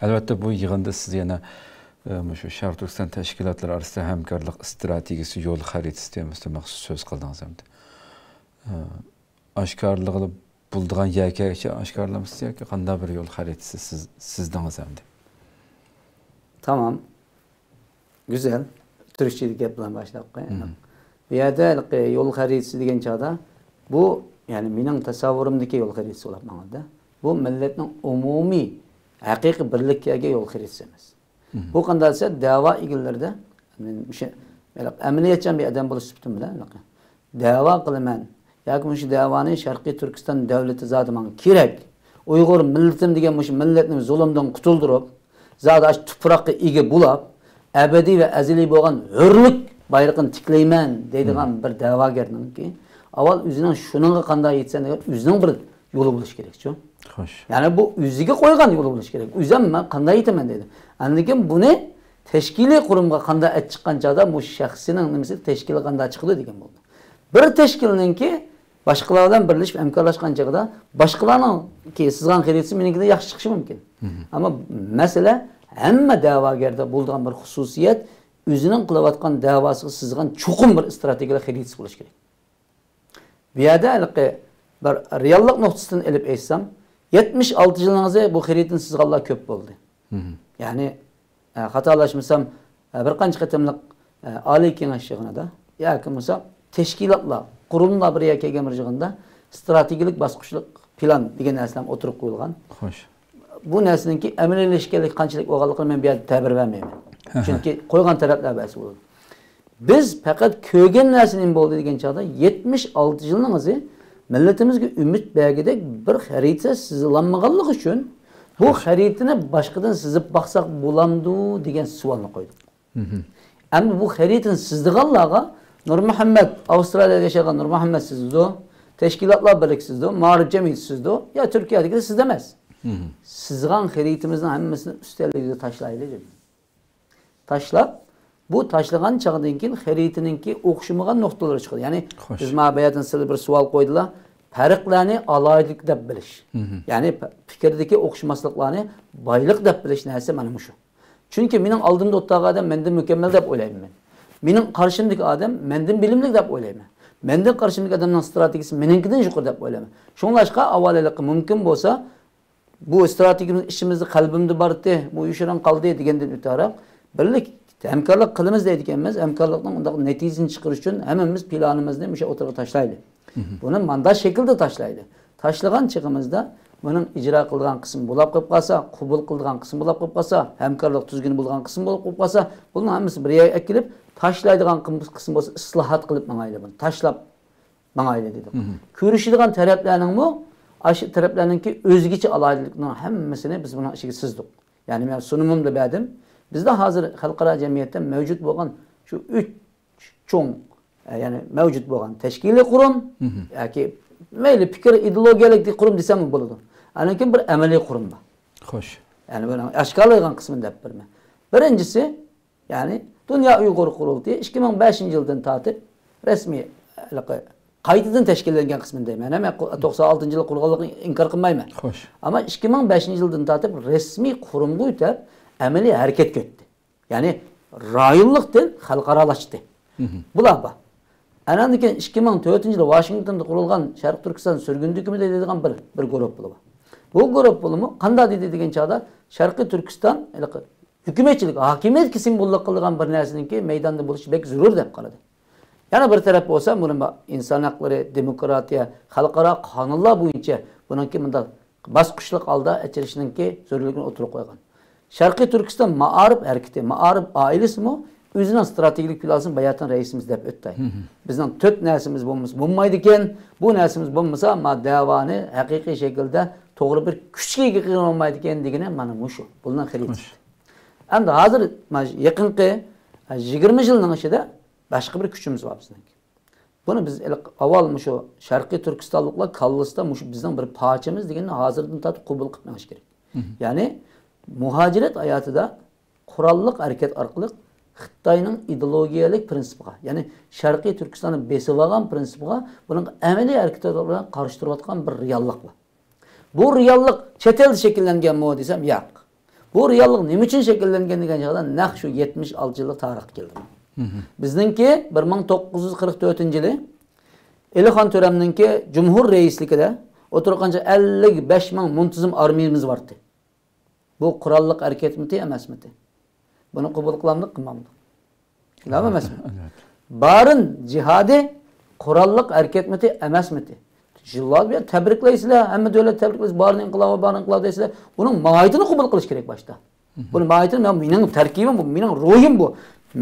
Albatta bu yig'inda siz yana shu Sharq Turkiston tashkilotlari orasida hamkorlik strategiyasi yo'l xaritasi temasida maxsus so'z qildingiz hamda. Oshkorlig'i buldigan yakkacha oshkorlamaysiz yoki qanday bir yo'l xaritasi sizdingiz hamda. Tamam. Güzel. Türkçelik gap bilan boshlab qo'ying. Bu yerda yo'l xaritasi degan chog'da bu yani mening tasavvurimdagi yo'l xaritasi bo'lib manda. Bu millatning umumiy haqiqiy birlikkaga yo'l xaritasi emas. Bu qanday desa da'vo egallarida men o'sha amaliyotchan bir odam bo'lish sifatim bilan da'vo qilaman yoki shu da'voni Sharqiy Turkiston davlati zoti menga kerak. Uyg'ur millatim degan shu millatni zulmdan qutuldirib, zoti shu tuproqqa ega bo'lib, abadiy va azaliy bo'lgan hurlik bayrog'ini tiklayman deydigan bir da'vogarningki, avval o'zining shuningga qanday yetsa degan o'zining bir yo'li bo'lishi kerak-ku. Xo'sh. Yani bu o'ziga qo'ygan yo'li bo'lishi kerak. O'zim men qanday aytaman dedi. Lekin buni tashkiliy qurimga qanday aytib chiqqan chog'da bu shaxsining nimasi tashkili qanday chiqdi degan bo'ldi. Bir tashkilninki boshqalar bilan birlashib hamkorlashgan chog'da boshqalarningki sizgan xaritasi menikidan yaxshi chiqishi mumkin. Ammo masala hamma da'vogarda bo'lgan bir xususiyat o'zining qilayotgan da'vosiga sizgan chuqur bir strategik xaritasi bo'lishi kerak. Bu yerda bir reallik nuqtasidan olib aytsam 76 yılınızda bu xaritini sizgallar köp oldu. Yani hatalaşmışsam bir qancha qatimliq Ali Kengash yig'inida yoki bo'lsa tashkilotlar, qurumlar bir yerga kelgan yig'inda strategik bosqichlik plan degan narsalar o'tirib qo'yilgan. Xo'sh. Bu narsaningki amaliyalashganlik qanchalik bo'lganligini men bu yerda ta'bir bermayman. Chunki qo'ygan taraflar bas bo'ldi. Biz faqat ko'rgan narsaning bo'ldi degan chog'da 76 yilingizda millatimizga umid bergidek bir xarita sizlanmaganligi uchun bu xaritani boshqadan sizib baqsaq bo'lamdi degan savolni qo'ydik. Endi bu xaritani sizdiganlarga Nur Muhammad Avstraliyada yashagan Nur Muhammad sizdi, tashkilotlar birliksizdi, ma'rif jamiyat sizdi, ya Turkiyadagi siz emas. Sizgan xaritamizning hammasini ustalligiga tashlaylik dedi. Tashlab bu tashlagan chog'dan keyin xaritaningki o'xshamagan nuqtalar chiqadi. Ya'ni biz ma'bayatdan sizga bir savol qo'ydilar. Farqlarni alaylik deb bilish. Ya'ni fikrdagi o'xshamasliklarni boylik deb bilish narsa mana shu. Chunki mening oldimda o'tirgan odam mendan mukammal deb o'ylayman. Mening qarshimdagi odam mendan bilimli deb o'ylayman. Mendan qarshimdagi odamning strategiyasi meningkidan yuqori deb o'ylayman. Shunlashqa avvalalik mumkin bo'lsa bu strategiyamiz ishimizda qalbimda bordi, bu yushiran qoldi degandan o'taraq birlik hamkorlik qilamiz deydiganmiz. Hamkorlikning undaq natijasini chiqarish uchun hammamiz planimizni o'sha o'tirga tashlaydi. Buni mandat shaklda tashlaydi. Tashlagan chig'imizda buning ijro qilgan qism bo'lib qolib qolsa, qabul qilgan qism bo'lib qolib qolsa, hamkorlik tuzguni bo'lgan qism bo'lib qolib qolsa, buning hammasi bir yerga kelib tashlaydigan qism bo'lsa islohot qilib mangayli buni. Tashlab mangayli dedi. Ko'rishadigan taraflarning bu aşı taraflarninki o'zgacha alaylikning hammasini biz buni ichiga sizdik. Ya'ni men sunumimda berdim. Bizde hazır xalqaro jamiyatda mavjud bo'lgan shu 3 cho'ng yani mavjud bo'lgan tashkiliy qurum yoki mayli fikr ideologiyalik qurum desam bo'ladi. Lekin bir amaliy qurum bor. Xo'sh. Yani buni oshkorlagan qismini deb berman. Birinchisi yani Dünya Uyg'ur Qurultiyi 2005-yildan tortib rasmiy qaytadan tashkillangan qismini deyman. Men 96-yil qurganligini inkor qilmayman. Xo'sh. Ammo 2005-yildan tortib rasmiy qurumga o'tib ameliy hareket etdi. Yani rayonlikdan xalqaralashdi. Bular bor. Andan keyin 2004-yilda Washingtonda qurilgan Sharq Turkiston surgun hukumi deydigan bir guruh bor. Bu guruh bo'limi qanday deydi degan chog'da Sharqiy Turkiston hukumatchilik, hokimiyat simbollik qilgan bir narsaniki maydonda bo'lishi bek zarur deb qaradi. Yana bir taraf bo'lsa, buni inson haqlari, demokratiya, xalqaro qonunlar bo'yicha buningki bunda bosqichlik holda achirishningki zarurligini o'tirib qo'ygan. Sharqiy Turkiston ma'arif harakati, ma'arif oilasimi o'zining strategik plansini bayatan raisimiz deb o'tdi. Bizning 4 narsamiz bo'lmaydi ekan, bu narsamiz bo'lmasa, ma davoni haqiqiy shaklda to'g'ri bir kuchga ega olmaydi ekan degani mana shu. Bundan xarit. Endi hozir yaqinqi 20 yilning ichida boshqa bir kuchimiz bor bizning. Buni biz avval shu Sharqiy Turkistonliklar kallasida bizning bir parchamiz deganni hozirdan tortib qabul qilmash kerak. Ya'ni muhaciret hayatida qurolliq harakat orqali Xitoyning ideologiyalik prinsipiga, ya'ni Sharqiy Turkistonni besib olgan prinsipiga buning amaliy harakatlar bilan qarshi turayotgan bir reallik bor. Bu reallik chet elda shakllanganmi desam, yo'q. Bu reallik nima uchun shakllangan degan joyda naq shu 76 yillik tarix keldi. Bizningki 1944-yili Elixon To'ramninki Cumhur reisligida o'tirgancha 55 ming muntazam armiyamiz vardı. Bu qurolliq harakatmiti emasmidi? Buni qabul qilamdik, qilmamdik. Shundaymi emasmi? Barin jihadi qurolliq harakatmiti emasmidi? Yillar bilan tabriklaysizlar, hamma davlat tabriklaysiz, barin inqilob deysizlar. Buning mohiyatini qabul qilish kerak boshda. Buni mohiyatini mening tarkibim bu, mening ruhim bu.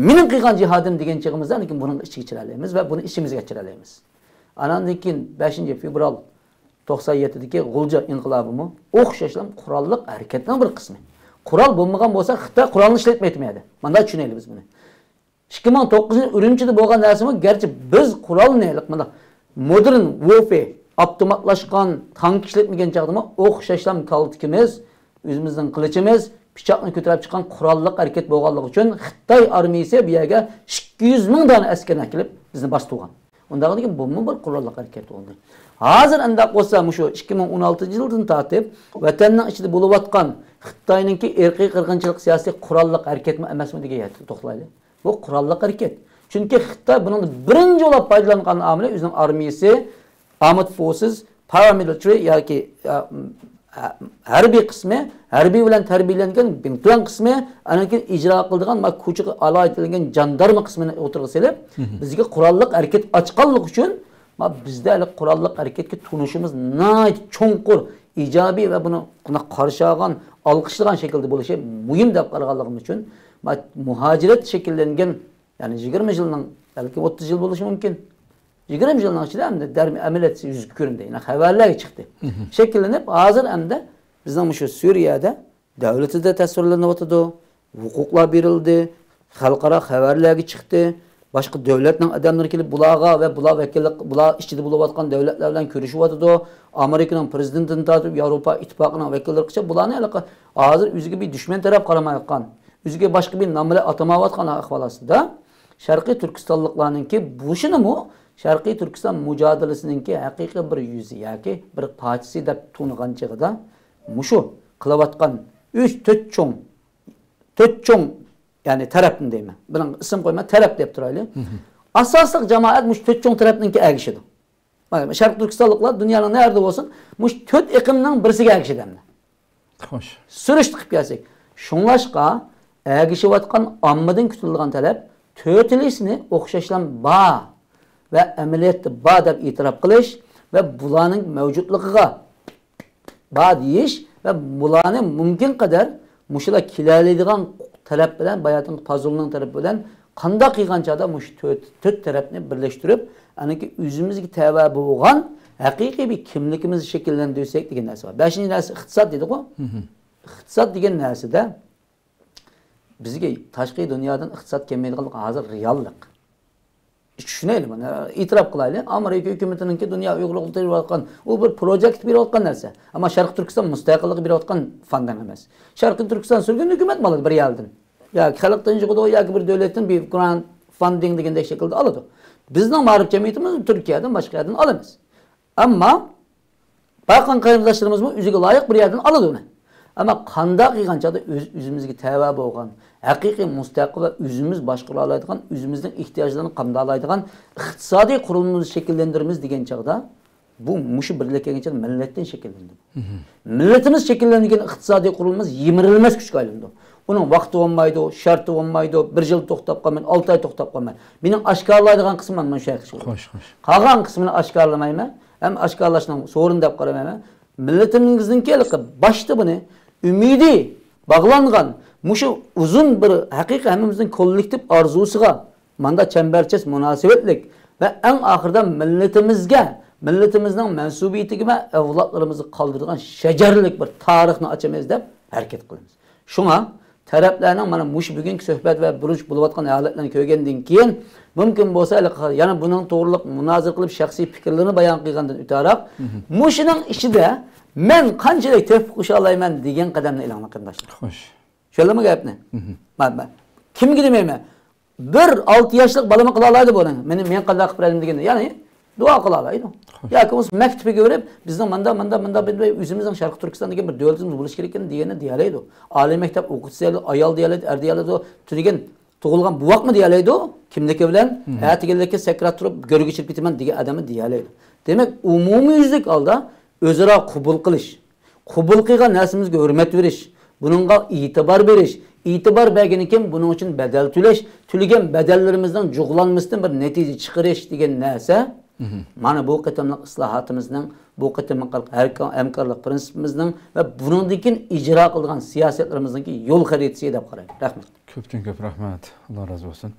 Mening qilgan jihadim degan chig'imizdan lekin buni ichiga chiqaralaymiz va buni ishimizga chiqaralaymiz. Anandan keyin 5 fevral 97'deki G'ulja inqilobimi o'xshashlam qurolliq harakatning bir qismi. Qurol bo'lmagan bo'lsa, Xitoy qurolni ishlatmaydi. Mana tushunaylik biz buni. 2009-yil Urumchida bo'lgan narsami, garchi biz qurolni mana modern warfare, avtomatlashgan tank ishlatmagan chaqdimi o'xshashlam kaltikimiz, o'zimizning qilichimiz, pichoqni ko'tarib chiqqan qurolliq harakat bo'lganligi uchun Xitoy armiyasi bu yerga 200 ming dona askarni kelib bizni bostirgan. Undan keyin bu bir qurolliq harakat bo'ldi. Hozir unda bo'lsa, shu 2016-yildan tortib vatanning ichida bo'layotgan Xitoyninki irqiy qirg'inchilik siyosiy qurolliq harakatmi emasmi degan to'xtalaylik. Bu qurolliq harakat. Chunki Xitoy bundan birinchi bo'lib foydalangan omili o'zining armiyasi, armed forces, paramilitary yoki harbiy qismi, harbiy bilan tarbiyalangan bintuan qismi, anakin ijro qiladigan ko'chiga aloyitilgan jandarma qismini o'tirg'izib, bizga qurolliq harakat ochganlik uchun bizda hali qurolliq harakatga tunishimiz nihoyat cho'nqur, ijobiy va buni qarshi olgan, olqishlagan shaklda bo'lishi muhim deb qaraganligim uchun muhojirat shakllangan, ya'ni 20 yilning, balki 30 yil bo'lishi mumkin. 20 yilning ichida hamda amaliyot yuz ko'rindi. Ya'ni xabarlar chiqdi. Shakllanib, hozir hamda bizning shu Suriyada davlatida tasvirlanyapti, huquqlar berildi, xalqaro xabarlarga chiqdi. Başka devletning adamlari kelib bularga va bular vakillik, bular ichida bo'layotgan davlatlar bilan ko'rishyapti. Amerikaning prezidentidan tortib Yevropa ittifoqining vakillari qilsa, bularni hozir o'ziga bir dushman taraf qaramayotgan, o'ziga boshqa bir nom bilan atamayotgan ahvol ostida Sharqiy Turkistonliklarningki bushunimi Sharqiy Turkiston mujodalasininki haqiqiy bir yuzi yoki bir parchasi deb tunigan chig'ida mushu qilayotgan 3-4 cho'ng yani tarafni deyman. Bilan ism qo'yma, taraf deb turaylik. Asosliq jamoat mush 4 cho'ng tarafninki agishidir. Mana Sharq Turkistonliklar dunyoning nerede bo'lsin, mush 4 iqimning birisiga agishidamdi. Xo'sh. Surishti qilib kelsak, shunlashqa agishayotgan ommadan kutilgan talab to'rtilisini o'xshashlan ba va amaliyotda ba deb e'tirof qilish va bularning mavjudligiga ba deyish va bularni mumkin qadar mushlar kelaydigan talab bilan bayatın puzzle'ning tarafi bilan qanday qilganchada mush 4 tarafni birlashtirib, aniki o'zimizga tava bo'lgan haqiqiy bir kimligimizni shakllantirsak degan narsa bor. 5-narsa iqtisod dedi-ku. Iqtisod degan narsada bizga tashqi dunyodan iqtisod kelmaydiganligi hozir reallik. Tushunaylik buni, e'tirof qilaylik. Amerika hukumatiningki dunyo uyg'urlik berayotgan, u bir projekt berayotgan narsa. Ammo Sharq Turkiston mustaqillik berayotgan fandan emas. Sharq Turkiston surgun hukumat bo'ladi bir yerdan. Yoki xalqdan yig'idi yoki bir davlatdan bir grant funding degandek shaklda oladi. Bizning ma'rif jamiyatimiz Turkiyadan boshqa yerdan olamiz. Ammo Balkan qarindoshlarimiz o'ziga loyiq bir yerdan oladi uni. Ammo qanday qilganchada o'zimizga tava bo'lgan, haqiqiy mustaqil va o'zimiz boshqara oladigan, o'zimizning ehtiyojlarini qamdalaydigan iqtisodiy qurilmamizni shakllantiramiz degan chaqda bu mushu birlik kelgancha millatdan shakllanadi. Millatimiz shakllangan iqtisodiy qurilmamiz yemirilmas kuchga aylandi. Uning vaqti bo'lmaydi, sharti bo'lmaydi, 1 yil to'xtab qolmaydi, 6 oy to'xtab qolmaydi. Mening oshkorlaydigan qismim mana shu yaxshi. Xo'sh. Qolgan qismini oshkorlamayman, ham oshkorlashning so'rin deb qaramayman. Millatimizning boshda buni umidi bog'langan mushu uzun bir haqiqiy hammamizning kollektiv orzusiga manda chambarchas munosabatlik va eng oxirida millatimizning mansubiyatiga va avlodlarimizni qoldirgan shajarlik bir tarixni ochamiz deb harakat qilamiz. Shunga taraflarning mana mush bugungi suhbat va burush bo'layotgan holatlarni ko'rgandan keyin mumkin bo'lsa yana buning to'g'riliq munozir qilib shaxsiy fikrlarini bayon qilgandan o'taroq mushining ichida men qanchalik tevfiq qilsha olayman degan qadamni e'lon qilmoqchiman. Xo'sh. Tushundingmi gapni? Men kimga demayman. Bir 6 yoshlik balama qila oladi buni. Men qanday qilib beradim deganda, ya'ni Dua kılalaydı. Ya ki biz mektebi görüp bizden manda özümüzden Şarkı Türkistan degan bir devletimiz buluş gereken diyene diyalaydı. Ali mektep okutsaydı, ayal diyalaydı, er diyalaydı, tünigen tug'ilgan buvaq mı diyalaydı o? Kimdeki bilen, hayatigeldeki sekret turup görgü geçirip bitimen diye adamı diyalaydı. Demek umumi yüzlük alda özara kubul kılış. Kubul kıygan neslimizge hürmet veriş. Bununla itibar veriş. İtibar bergeniken bunun için bedel tüleş. Tülegen bedellerimizden cuğlanmıştın bir netice çıkarış degen neyse. Mana bu kıtımlık ıslahatımızdan, bu kıtımlık hemkarlık prensipimizden ve bunundikin icra kılgan siyasetlerimizden ki yol haritesi edip karayım. Rahmet. Köpten köp rahmet. Allah razı olsun.